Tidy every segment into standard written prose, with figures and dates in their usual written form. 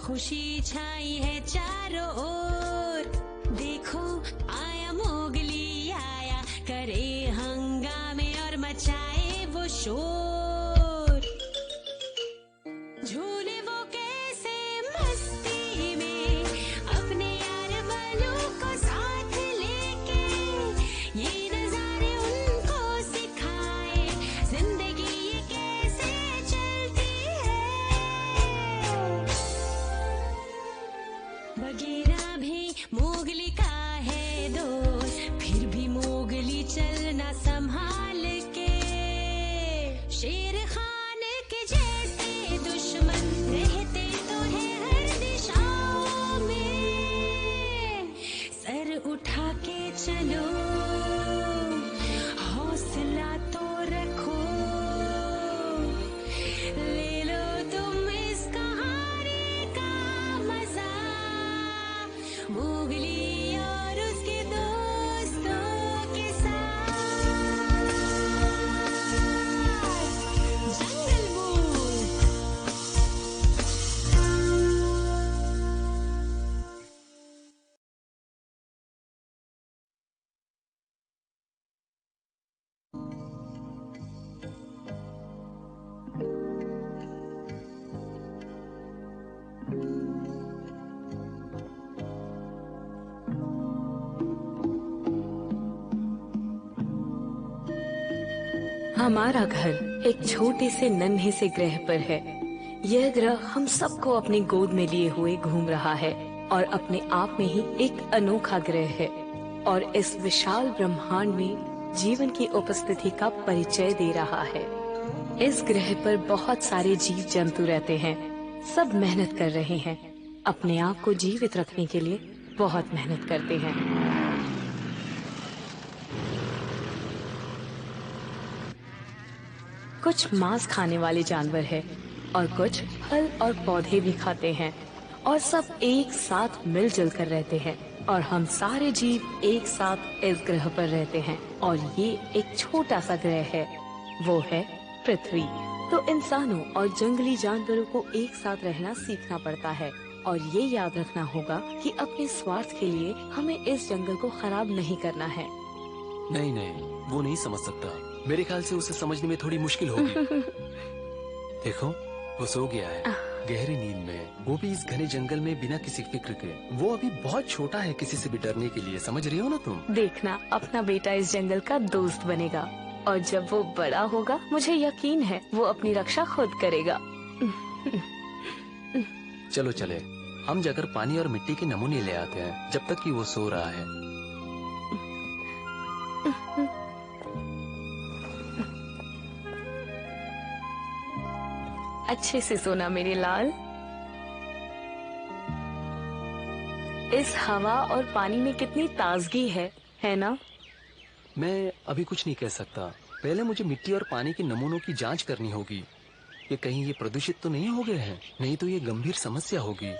खुशी छाई है चारों ओर। देखो आया मोगली आया, करे हंगामे और मचाए वो शोर। झूले वो कैसे मस्ती में अपने यार बलू को साथ लेके, ये नजारे उनको सिखाए जिंदगी ये कैसे चलती है। बगेरा भी मोगली का है दोस्त, फिर भी मोगली चलना संभाल के। शेर खान के जैसे दुश्मन रहते तो है हर दिशाओं में। सर उठा के चलो, हौसला तो रखो, ले लो तुम इस कहानी का मजा। मोगली और उसके दोस्तों के साथ जंगल बुक। हमारा घर एक छोटे से नन्हे से ग्रह पर है। यह ग्रह हम सबको अपनी गोद में लिए हुए घूम रहा है और अपने आप में ही एक अनोखा ग्रह है और इस विशाल ब्रह्मांड में जीवन की उपस्थिति का परिचय दे रहा है। इस ग्रह पर बहुत सारे जीव जंतु रहते हैं। सब मेहनत कर रहे हैं, अपने आप को जीवित रखने के लिए बहुत मेहनत करते हैं। कुछ मांस खाने वाले जानवर हैं और कुछ फल और पौधे भी खाते हैं और सब एक साथ मिलजुल कर रहते हैं और हम सारे जीव एक साथ इस ग्रह पर रहते हैं और ये एक छोटा सा ग्रह है, वो है पृथ्वी। तो इंसानों और जंगली जानवरों को एक साथ रहना सीखना पड़ता है और ये याद रखना होगा कि अपने स्वार्थ के लिए हमें इस जंगल को खराब नहीं करना है। नहीं नहीं, वो नहीं समझ सकता। मेरे ख्याल से उसे समझने में थोड़ी मुश्किल होगी। देखो वो सो गया है गहरी नींद में, वो भी इस घने जंगल में बिना किसी फिक्र के। वो अभी बहुत छोटा है किसी से भी डरने के लिए, समझ रही हो ना तुम? देखना अपना बेटा इस जंगल का दोस्त बनेगा और जब वो बड़ा होगा मुझे यकीन है वो अपनी रक्षा खुद करेगा। चलो चले, हम जाकर पानी और मिट्टी के नमूने ले आते हैं जब तक कि वो सो रहा है। अच्छे से सोना मेरे लाल। इस हवा और पानी में कितनी ताजगी है ना? मैं अभी कुछ नहीं कह सकता, पहले मुझे मिट्टी और पानी के नमूनों की जांच करनी होगी। ये कहीं ये प्रदूषित तो नहीं हो गए हैं, नहीं तो ये गंभीर समस्या होगी।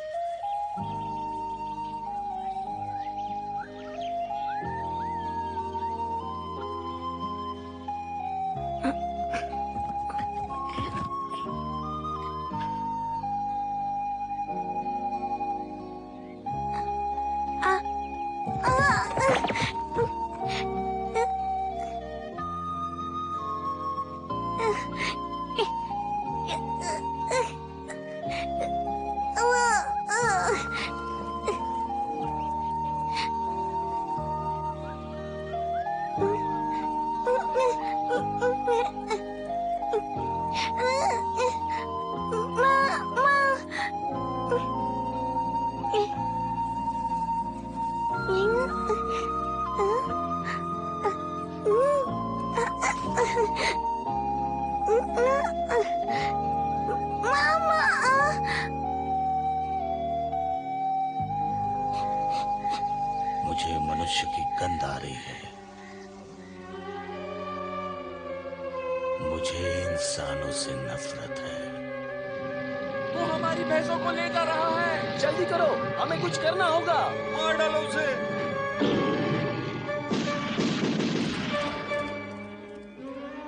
मुझे मनुष्य की गंध आ रही है। मुझे इंसानों से नफरत है। वो हमारी भैंसों को ले जा रहा है, जल्दी करो, हमें कुछ करना होगा। मार डालो उसे।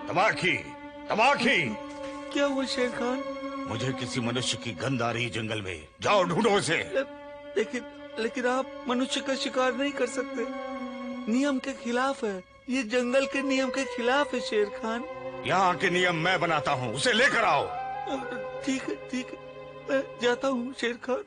तबाखी, तबाखी। क्या हुआ शेर खान? मुझे किसी मनुष्य की गंध आ रही जंगल में। जाओ ढूंढो उसे। लेकिन आप मनुष्य का शिकार नहीं कर सकते, नियम के खिलाफ है। ये जंगल के नियम के खिलाफ है शेर खान। यहाँ के नियम मैं बनाता हूँ, उसे लेकर आओ। ठीक है, मैं जाता हूँ शेर खान।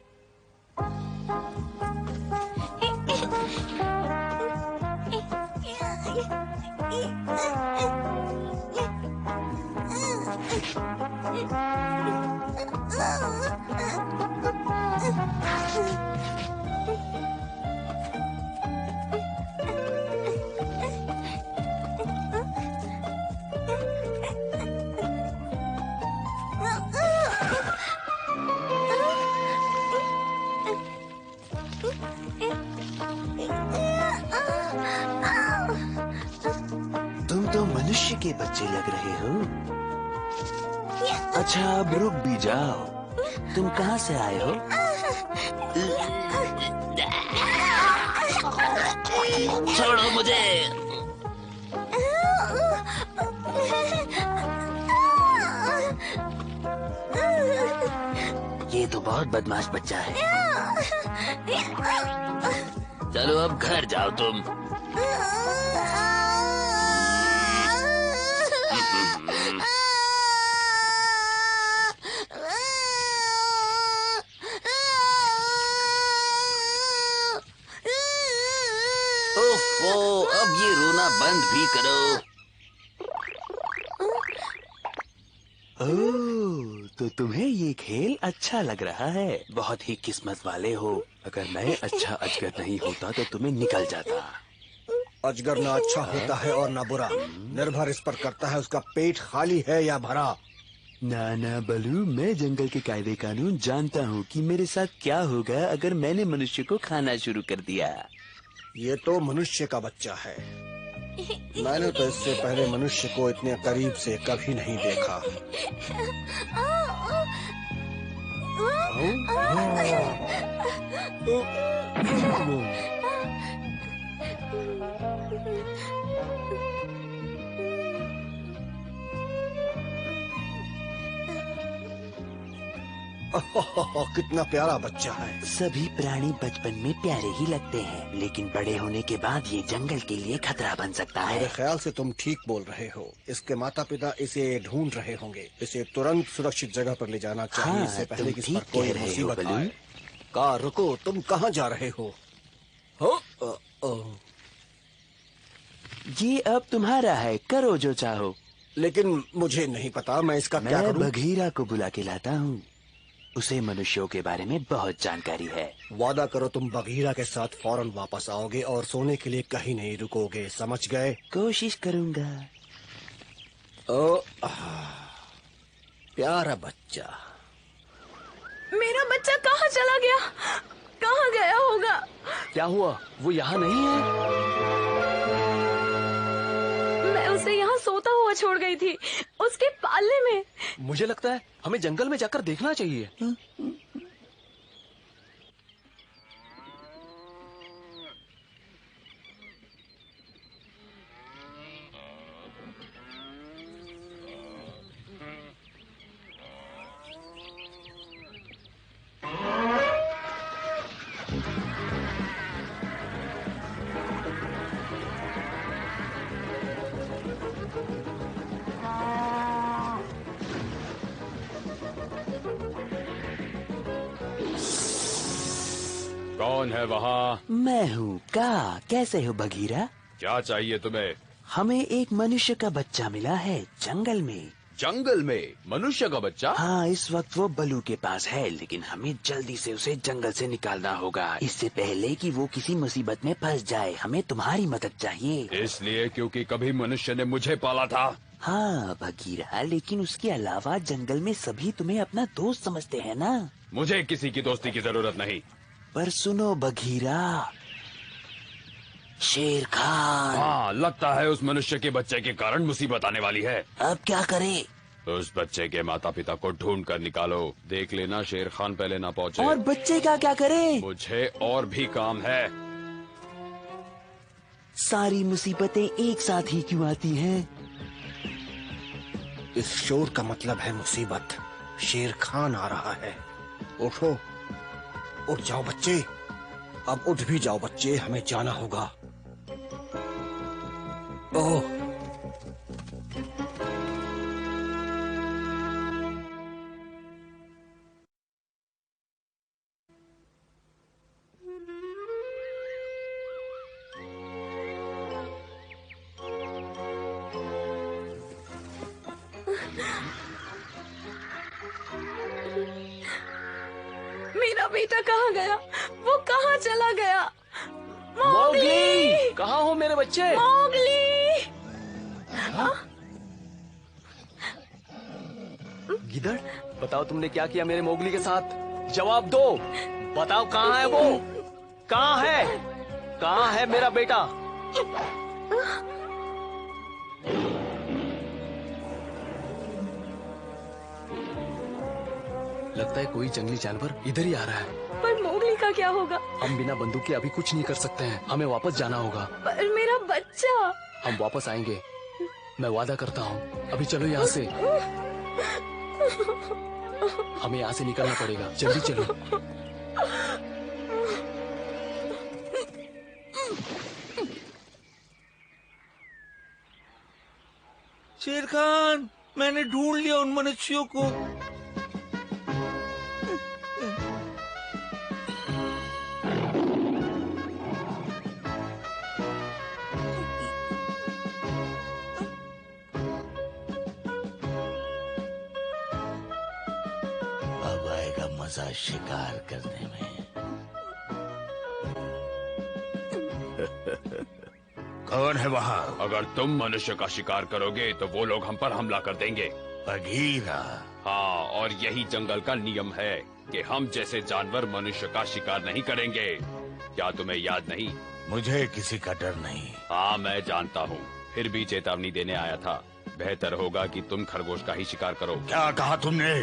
तुम तो मनुष्य के बच्चे लग रहे हो। अच्छा अब रुक भी जाओ, तुम कहाँ से आए हो? छोड़ो मुझे। ये तो बहुत बदमाश बच्चा है। चलो अब घर जाओ तुम। ओफो, अब ये रोना बंद भी करो। ओह, तो तुम्हें ये खेल अच्छा लग रहा है। बहुत ही किस्मत वाले हो। अगर मैं अच्छा अजगर नहीं होता तो तुम्हें निकल जाता। अजगर ना अच्छा होता है और ना बुरा, निर्भर इस पर करता है उसका पेट खाली है या भरा। ना बलू, मैं जंगल के कायदे कानून जानता हूँ कि मेरे साथ क्या होगा अगर मैंने मनुष्य को खाना शुरू कर दिया। ये तो मनुष्य का बच्चा है। मैंने तो इससे पहले मनुष्य को इतने करीब से कभी नहीं देखा। कितना प्यारा बच्चा है। सभी प्राणी बचपन में प्यारे ही लगते हैं, लेकिन बड़े होने के बाद ये जंगल के लिए खतरा बन सकता है। मेरे ख्याल से तुम ठीक बोल रहे हो। इसके माता पिता इसे ढूंढ रहे होंगे। इसे तुरंत सुरक्षित जगह पर ले जाना चाहिए, इससे पहले कि इस पर कोई मुसीबत आए। कार रुको, तुम कहाँ जा रहे हो? ये अब तुम्हारा है, करो जो चाहो। लेकिन मुझे नहीं पता मैं इसका क्या करूं? मैं बघीरा को बुला के लाता हूँ। उसे मनुष्यों के बारे में बहुत जानकारी है। वादा करो तुम बघीरा के साथ फौरन वापस आओगे और सोने के लिए कहीं नहीं रुकोगे, समझ गए? कोशिश करूंगा। प्यारा बच्चा। मेरा बच्चा कहाँ चला गया? कहाँ गया होगा? क्या हुआ? वो यहाँ नहीं है? मैं उसे यहाँ सोता हुआ छोड़ गई थी, उसके पालने में। मुझे लगता है हमें जंगल में जाकर देखना चाहिए। कौन है वहाँ? मैं हूँ का। कैसे हो बघीरा? क्या चाहिए तुम्हें? हमें एक मनुष्य का बच्चा मिला है जंगल में। जंगल में मनुष्य का बच्चा? हाँ, इस वक्त वो बलू के पास है, लेकिन हमें जल्दी से उसे जंगल से निकालना होगा, इससे पहले कि वो किसी मुसीबत में फंस जाए। हमें तुम्हारी मदद चाहिए। इसलिए क्योंकि कभी मनुष्य ने मुझे पाला था। हाँ बघीरा, लेकिन उसके अलावा जंगल में सभी तुम्हें अपना दोस्त समझते हैं ना? मुझे किसी की दोस्ती की जरूरत नहीं। पर सुनो बघीरा, शेर खान। हाँ, लगता है उस मनुष्य के बच्चे के कारण मुसीबत आने वाली है। अब क्या करें? उस बच्चे के माता पिता को ढूंढ कर निकालो। देख लेना शेर खान पहले ना पहुँचे। और बच्चे का क्या करें? मुझे और भी काम है। सारी मुसीबतें एक साथ ही क्यों आती हैं? इस शोर का मतलब है मुसीबत। शेर खान आ रहा है। उठो, उठ जाओ बच्चे, अब उठ भी जाओ बच्चे, हमें जाना होगा। ओह, मेरा बेटा कहाँ गया? वो कहाँ चला गया? मोगली, कहाँ हो मेरे बच्चे? मोगली! गिदड़, बताओ तुमने क्या किया मेरे मोगली के साथ? जवाब दो, बताओ कहाँ है वो? कहाँ है? कहाँ है मेरा बेटा? लगता है कोई जंगली जानवर इधर ही आ रहा है। पर मोगली का क्या होगा? हम बिना बंदूक के अभी कुछ नहीं कर सकते हैं, हमें वापस जाना होगा। पर मेरा बच्चा। हम वापस आएंगे, मैं वादा करता हूँ। अभी चलो यहाँ से, हमें यहाँ से निकलना पड़ेगा, जल्दी चलो। शेर खान, मैंने ढूंढ लिया उन मनुष्यों को। अब आएगा मजा शिकार करने में। कौन है वहाँ? अगर तुम मनुष्य का शिकार करोगे तो वो लोग हम पर हमला कर देंगे। बघीरा। हाँ, और यही जंगल का नियम है कि हम जैसे जानवर मनुष्य का शिकार नहीं करेंगे। क्या तुम्हें याद नहीं? मुझे किसी का डर नहीं। हाँ, मैं जानता हूँ, फिर भी चेतावनी देने आया था। बेहतर होगा कि तुम खरगोश का ही शिकार करो। क्या कहा तुमने?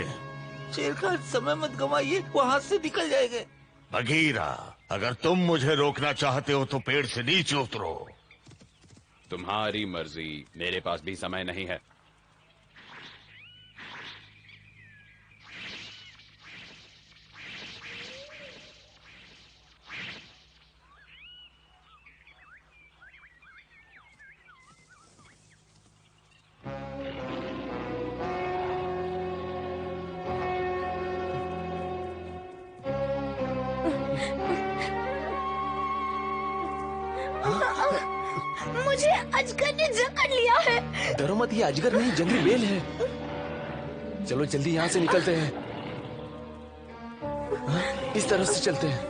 शेर खान, समय मत गवाइए, वो हाथ से निकल जाएंगे। बघीरा, अगर तुम मुझे रोकना चाहते हो तो पेड़ से नीचे उतरो। तुम्हारी मर्जी, मेरे पास भी समय नहीं है। मुझे अजगर ने जकड़ लिया है। डरो मत, ये अजगर नहीं, जंगली बेल है। चलो जल्दी यहाँ से निकलते हैं। हाँ, इस तरफ से चलते हैं।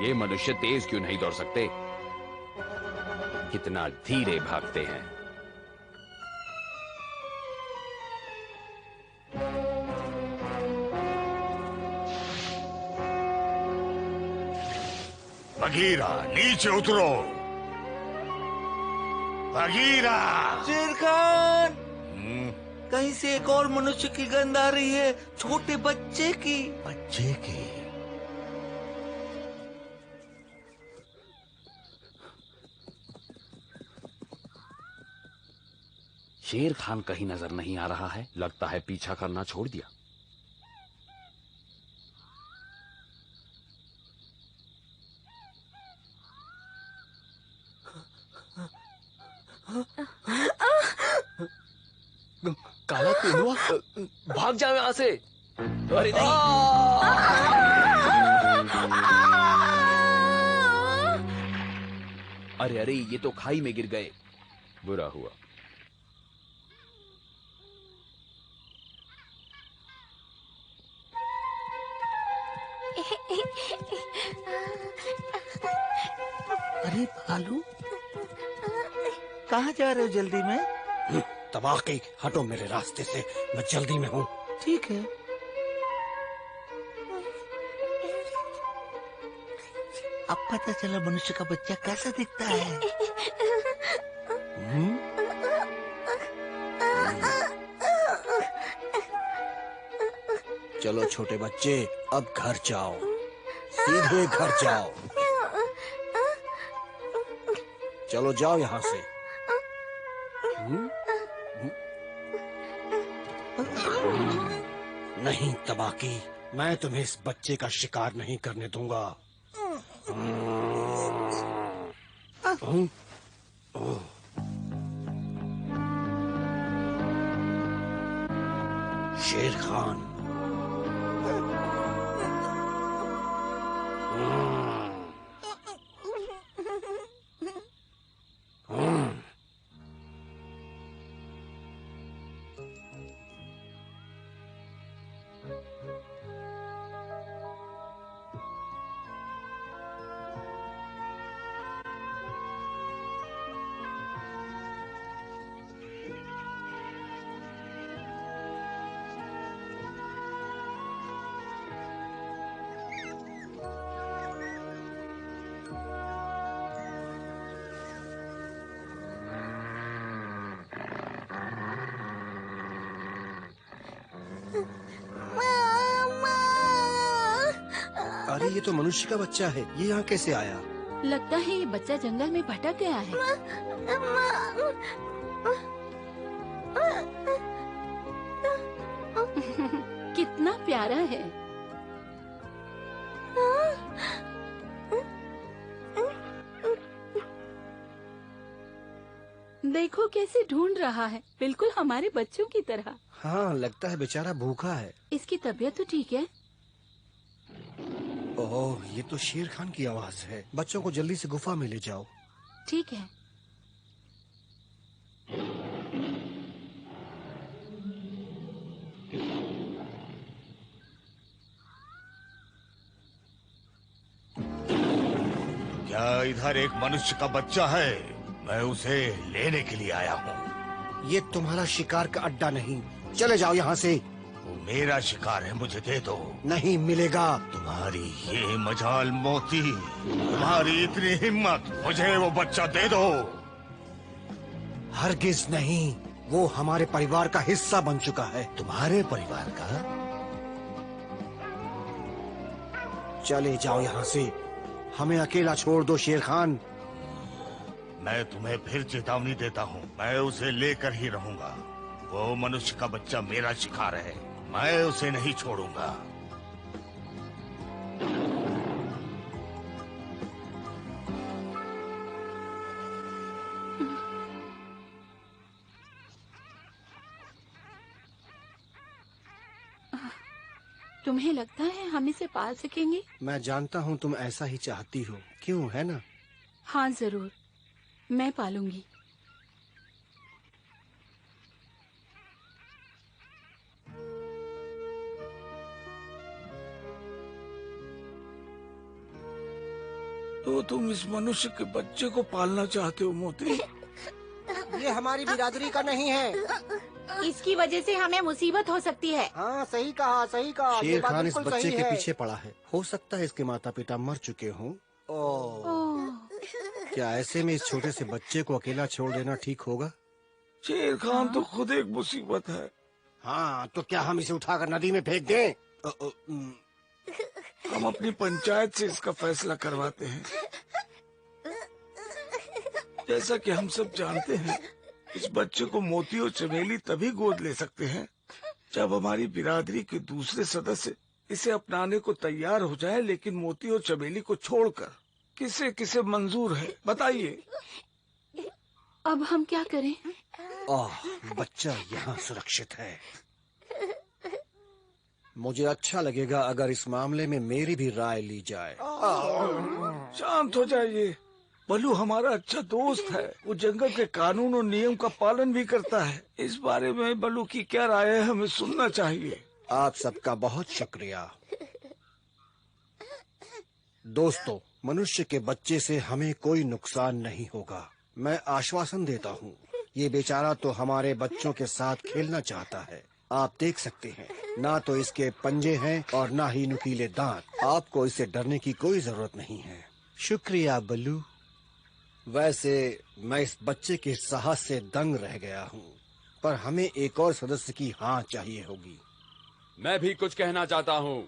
ये मनुष्य तेज क्यों नहीं दौड़ सकते? कितना धीरे भागते हैं। बघीरा, नीचे उतरो। बघीरा! शेर खान, कहीं से एक और मनुष्य की गंध आ रही है, छोटे बच्चे की। बच्चे की? शेर खान कहीं नजर नहीं आ रहा है, लगता है पीछा करना छोड़ दिया। काला तेंदुआ, भाग जाओ यहाँ से। अरे नहीं। अरे अरे, ये तो खाई में गिर गए, बुरा हुआ। अरे भालू, कहाँ जा रहे हो जल्दी में? तबाही, हटो मेरे रास्ते से, मैं जल्दी में हूँ। ठीक है। अब पता चला मनुष्य का बच्चा कैसा दिखता है। चलो छोटे बच्चे, अब घर जाओ, सीधे घर जाओ। चलो जाओ यहाँ से। नहीं तबाकी, मैं तुम्हें इस बच्चे का शिकार नहीं करने दूंगा। शेर खान। अरे ये तो मनुष्य का बच्चा है, ये यहाँ कैसे आया? लगता है ये बच्चा जंगल में भटक गया है। कितना प्यारा है। देखो कैसे ढूंढ रहा है, बिल्कुल हमारे बच्चों की तरह। हाँ, लगता है बेचारा भूखा है। इसकी तबीयत तो ठीक है। ओह, ये तो शेर खान की आवाज है। बच्चों को जल्दी से गुफा में ले जाओ। ठीक है। क्या इधर एक मनुष्य का बच्चा है? मैं उसे लेने के लिए आया हूँ। ये तुम्हारा शिकार का अड्डा नहीं, चले जाओ यहाँ से। वो मेरा शिकार है, मुझे दे दो। नहीं मिलेगा। तुम्हारी ये मजाल मोती, तुम्हारी इतनी हिम्मत, मुझे वो बच्चा दे दो। हरगिज नहीं, वो हमारे परिवार का हिस्सा बन चुका है। तुम्हारे परिवार का? चले जाओ यहाँ से, हमें अकेला छोड़ दो शेर खान। मैं तुम्हें फिर चेतावनी देता हूँ, मैं उसे लेकर ही रहूंगा। वो मनुष्य का बच्चा मेरा शिकार है, मैं उसे नहीं छोड़ूंगा। तुम्हें लगता है हम इसे पाल सकेंगे? मैं जानता हूँ तुम ऐसा ही चाहती हो, क्यों, है ना? हाँ जरूर, मैं पालूंगी। तो तुम इस मनुष्य के बच्चे को पालना चाहते हो मोती? ये हमारी बिरादरी का नहीं है। इसकी वजह से हमें मुसीबत हो सकती है। हाँ, सही कहा, सही कहा। शेर खान इस बच्चे के पीछे पड़ा है। हो सकता है इसके माता पिता मर चुके हों। क्या ऐसे में इस छोटे से बच्चे को अकेला छोड़ देना ठीक होगा? शेर खान तो खुद एक मुसीबत है। हाँ, तो क्या हम इसे उठाकर नदी में फेंक दें? हम अपनी पंचायत से इसका फैसला करवाते हैं। जैसा कि हम सब जानते हैं, इस बच्चे को मोती और चमेली तभी गोद ले सकते हैं जब हमारी बिरादरी के दूसरे सदस्य इसे अपनाने को तैयार हो जाए। लेकिन मोती और चमेली को छोड़कर किसे किसे मंजूर है, बताइए। अब हम क्या करें? बच्चा यहाँ सुरक्षित है। मुझे अच्छा लगेगा अगर इस मामले में मेरी भी राय ली जाए। शांत हो जाइए। बलू हमारा अच्छा दोस्त है, वो जंगल के कानून और नियम का पालन भी करता है। इस बारे में बलू की क्या राय है, हमें सुनना चाहिए। आप सबका बहुत शुक्रिया। दोस्तों, मनुष्य के बच्चे से हमें कोई नुकसान नहीं होगा। मैं आश्वासन देता हूँ। ये बेचारा तो हमारे बच्चों के साथ खेलना चाहता है। आप देख सकते हैं, ना तो इसके पंजे हैं और ना ही नुकीले दांत। आपको इसे डरने की कोई जरूरत नहीं है। शुक्रिया बल्लू। वैसे मैं इस बच्चे के साहस से दंग रह गया हूँ, पर हमें एक और सदस्य की हाँ चाहिए होगी। मैं भी कुछ कहना चाहता हूँ।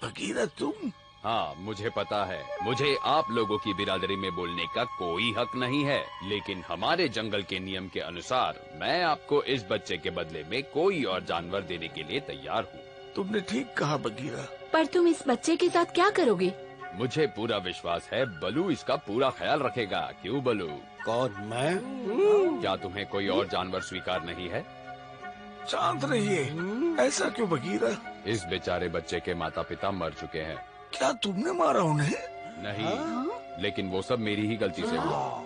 बगीरा तुम? हाँ, मुझे पता है। मुझे आप लोगों की बिरादरी में बोलने का कोई हक नहीं है, लेकिन हमारे जंगल के नियम के अनुसार मैं आपको इस बच्चे के बदले में कोई और जानवर देने के लिए तैयार हूँ। तुमने ठीक कहा बगीरा। पर तुम इस बच्चे के साथ क्या करोगे? मुझे पूरा विश्वास है बलू इसका पूरा ख्याल रखेगा। क्यों बलू? कौन, मैं? क्या तुम्हें कोई और जानवर स्वीकार नहीं है? शांत रहिए। ऐसा क्यों बगीरा? इस बेचारे बच्चे के माता पिता मर चुके हैं। क्या तुमने मारा उन्हें? नहीं, लेकिन वो सब मेरी ही गलती से हुआ।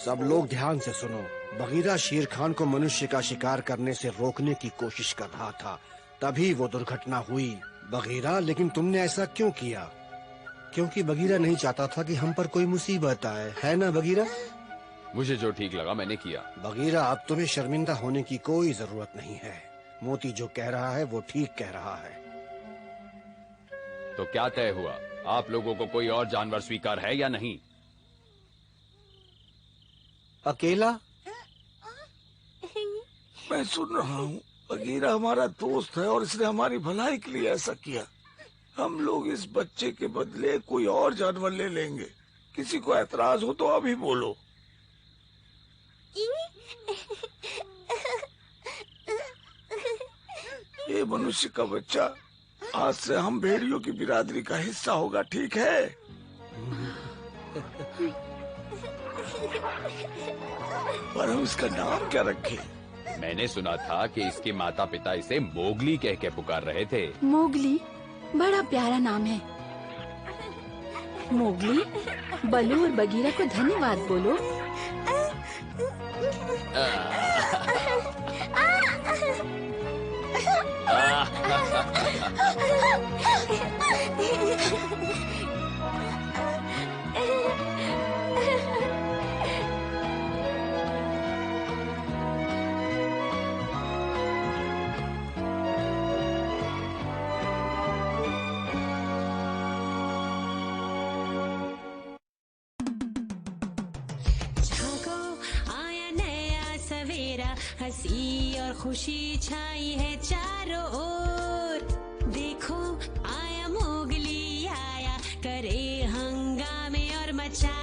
सब लोग ध्यान से सुनो। बगीरा शेर खान को मनुष्य का शिकार करने से रोकने की कोशिश कर रहा था, तभी वो दुर्घटना हुई। बगीरा, लेकिन तुमने ऐसा क्यों किया? क्योंकि बगीरा नहीं चाहता था कि हम पर कोई मुसीबत आए, है ना बगीरा? मुझे जो ठीक लगा मैंने किया। बगीरा, अब तुम्हें शर्मिंदा होने की कोई जरूरत नहीं है। मोती जो कह रहा है वो ठीक कह रहा है। तो क्या तय हुआ? आप लोगों को कोई और जानवर स्वीकार है या नहीं? अकेला? मैं सुन रहा हूँ। बगीरा हमारा दोस्त है और इसने हमारी भलाई के लिए ऐसा किया। हम लोग इस बच्चे के बदले कोई और जानवर ले लेंगे। किसी को ऐतराज हो तो अभी बोलो। ये मनुष्य का बच्चा आज से हम भेड़ियों की बिरादरी का हिस्सा होगा, ठीक है? पर हम इसका नाम क्या रखें? मैंने सुना था कि इसके माता पिता इसे मोगली कह के पुकार रहे थे। मोगली बड़ा प्यारा नाम है। मोगली, बलू और बगीरा को धन्यवाद बोलो। झांको आया नया सवेरा, हंसी और खुशी छाई है चारों ओर। देखो आया मोगली आया, करे हंगामे और मचा